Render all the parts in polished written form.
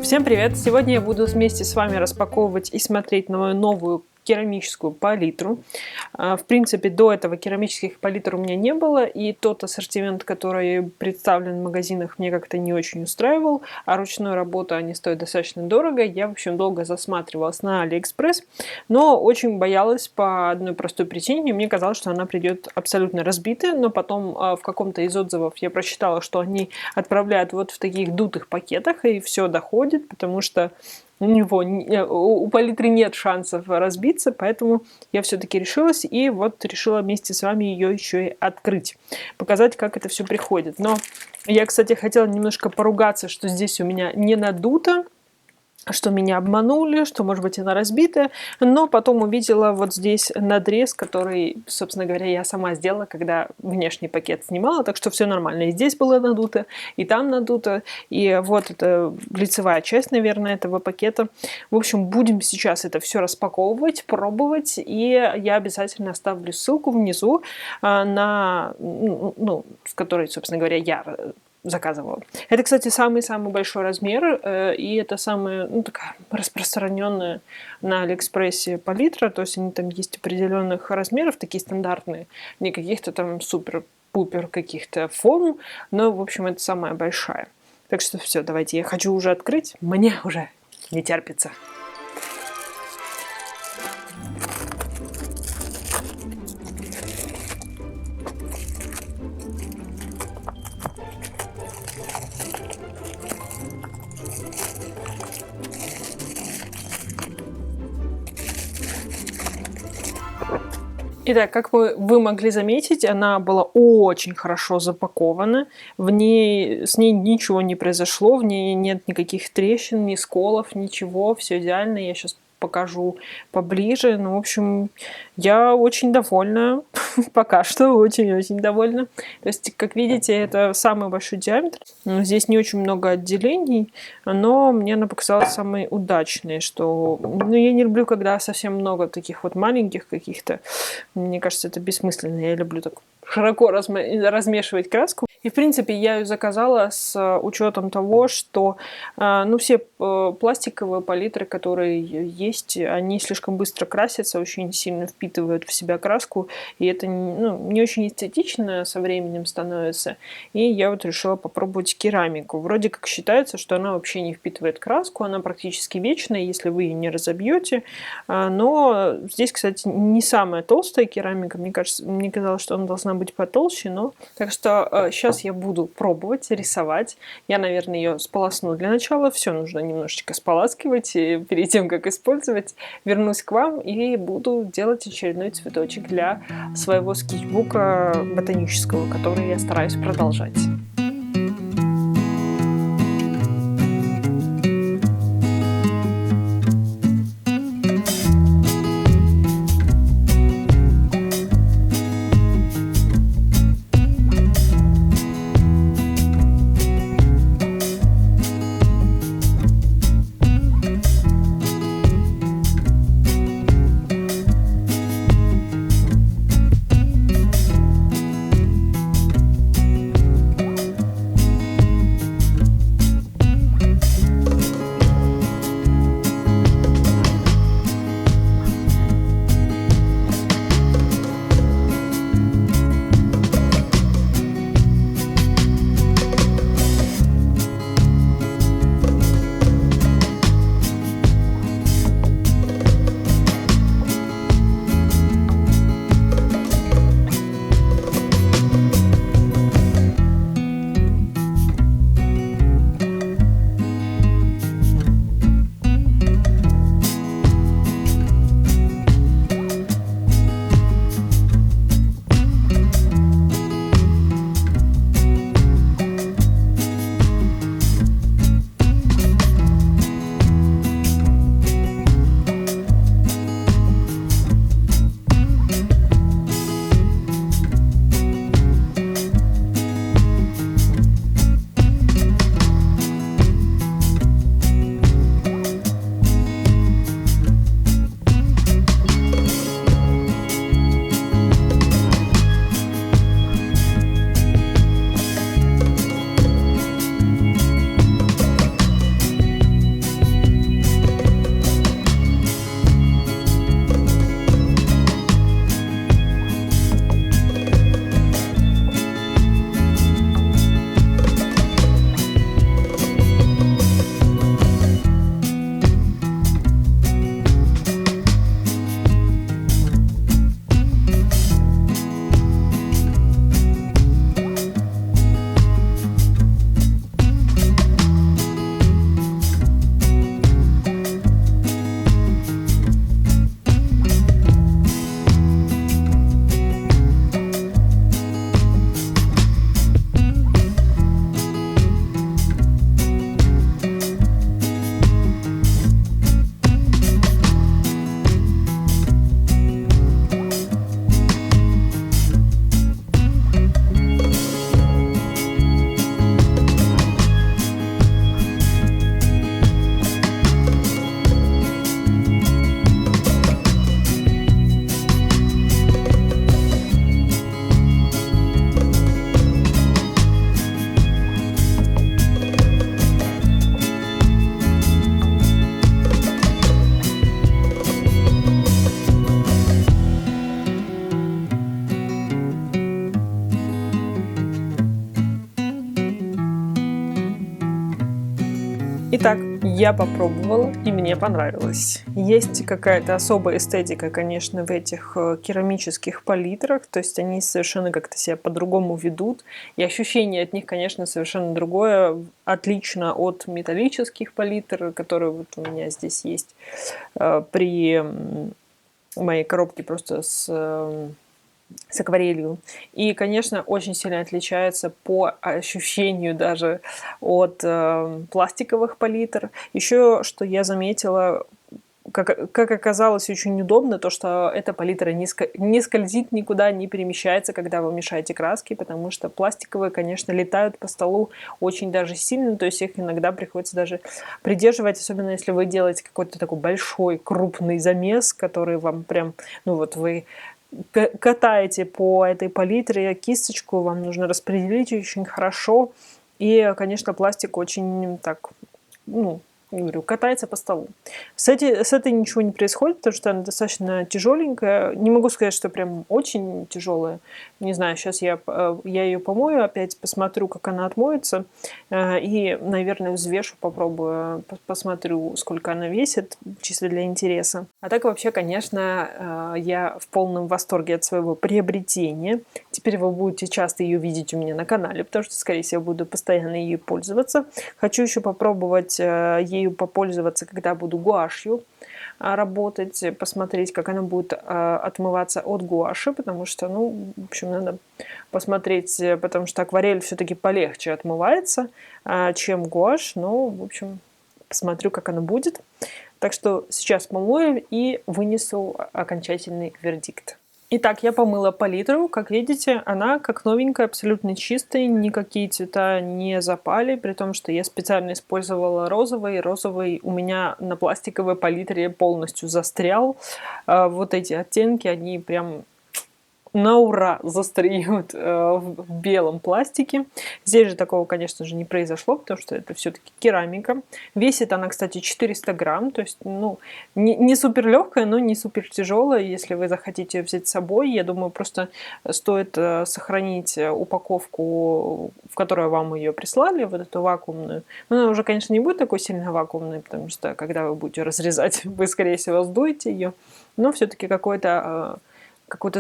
Всем привет! Сегодня я буду вместе с вами распаковывать и смотреть на мою новую керамическую палитру. В принципе, до этого керамических палитр у меня не было, и тот ассортимент, который представлен в магазинах, мне как-то не очень устраивал, а ручной работы они стоят достаточно дорого. Я, в общем, долго засматривалась на AliExpress, но очень боялась по одной простой причине. Мне казалось, что она придет абсолютно разбитая, но потом в каком-то из отзывов я прочитала, что они отправляют вот в таких дутых пакетах, и все доходит, потому что у палитры нет шансов разбиться, поэтому я все-таки решилась и вот решила вместе с вами ее еще и открыть, показать, как это все приходит. Но я, кстати, хотела немножко поругаться, что здесь у меня не надуто, что меня обманули, что, может быть, она разбитая, но потом увидела вот здесь надрез, который, собственно говоря, я сама сделала, когда внешний пакет снимала, так что все нормально. И здесь было надуто, и там надуто, и вот это лицевая часть, наверное, этого пакета. В общем, будем сейчас это все распаковывать, пробовать, и я обязательно оставлю ссылку внизу в которой, собственно говоря, я заказывала. Это, кстати, самый-самый большой размер, и это самая такая распространенная на Алиэкспрессе палитра, то есть они там есть определенных размеров, такие стандартные, не каких-то там супер-пупер каких-то форм, но, в общем, это самая большая. Так что все, давайте, я хочу уже открыть, мне уже не терпится. Итак, как вы могли заметить, она была очень хорошо запакована. С ней ничего не произошло, в ней нет никаких трещин, ни сколов, ничего, все идеально. Я сейчас покажу поближе. Ну, в общем, я очень довольна. Пока что очень-очень довольна. То есть, как видите, это самый большой диаметр. Здесь не очень много отделений, но мне она показалась самой удачной, что... я не люблю, когда совсем много таких вот маленьких каких-то. Мне кажется, это бессмысленно. Я люблю так широко размешивать краску. И, в принципе, я ее заказала с учетом того, что все пластиковые палитры, которые есть, они слишком быстро красятся, очень сильно впитывают в себя краску, и это не очень эстетично со временем становится. И я вот решила попробовать керамику. Вроде как считается, что она вообще не впитывает краску, она практически вечная, если вы ее не разобьете. Но здесь, кстати, не самая толстая керамика. Мне казалось, что она должна быть потолще, но... Так что сейчас я буду пробовать рисовать. Я, наверное, ее сполосну для начала. Все нужно немножечко споласкивать перед тем, как использовать. Вернусь к вам и буду делать очередной цветочек для своего скетчбука ботанического, который я стараюсь продолжать. Я попробовала, и мне понравилось. Есть какая-то особая эстетика, конечно, в этих керамических палитрах, то есть они совершенно как-то себя по-другому ведут, и ощущение от них, конечно, совершенно другое, отлично от металлических палитр, которые вот у меня здесь есть при моей коробке просто с акварелью. И, конечно, очень сильно отличается по ощущению даже от пластиковых палитр. Еще, что я заметила, как оказалось, очень удобно, то, что эта палитра не скользит никуда, не перемещается, когда вы мешаете краски, потому что пластиковые, конечно, летают по столу очень даже сильно, то есть их иногда приходится даже придерживать, особенно если вы делаете какой-то такой большой, крупный замес, который вам прям, ну вот вы катаете по этой палитре кисточку, вам нужно распределить очень хорошо. И, конечно, пластик очень так, ну, говорю, катается по столу. С этой ничего не происходит, потому что она достаточно тяжеленькая. Не могу сказать, что прям очень тяжелая. Не знаю, сейчас я ее помою, опять посмотрю, как она отмоется. И, наверное, взвешу, попробую, посмотрю, сколько она весит, чисто для интереса. А так вообще, конечно, я в полном восторге от своего приобретения. Теперь вы будете часто ее видеть у меня на канале, потому что, скорее всего, буду постоянно ею пользоваться. Хочу еще попробовать ею попользоваться, когда буду гуашью работать, посмотреть, как она будет отмываться от гуаши, потому что, ну, в общем, надо посмотреть, потому что акварель все-таки полегче отмывается, чем гуашь, но, в общем, посмотрю, как она будет. Так что сейчас помою и вынесу окончательный вердикт. Итак, я помыла палитру. Как видите, она как новенькая, абсолютно чистая, никакие цвета не запали, при том, что я специально использовала розовый. Розовый у меня на пластиковой палитре полностью застрял. Вот эти оттенки, они прям на ура застреют в белом пластике. Здесь же такого, конечно же, не произошло, потому что это все-таки керамика. Весит она, кстати, 400 грамм, то есть, ну, не супер легкая, но не супер тяжелая. Если вы захотите взять с собой, я думаю, просто стоит сохранить упаковку, в которой вам ее прислали, вот эту вакуумную. Но она уже, конечно, не будет такой сильно вакуумной, потому что, когда вы будете разрезать, вы, скорее всего, сдуете ее. Но все-таки какую-то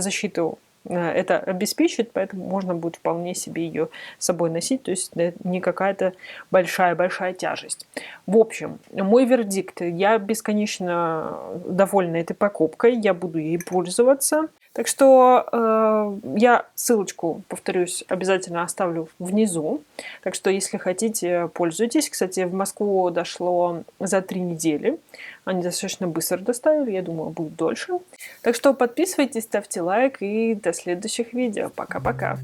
защиту это обеспечит, поэтому можно будет вполне себе ее с собой носить, то есть не какая-то большая-большая тяжесть. В общем, мой вердикт. Я бесконечно довольна этой покупкой, я буду ей пользоваться. Так что я ссылочку, повторюсь, обязательно оставлю внизу. Так что, если хотите, пользуйтесь. Кстати, в Москву дошло за 3 недели. Они достаточно быстро доставили, я думаю, будет дольше. Так что подписывайтесь, ставьте лайк и до следующих видео. Пока-пока!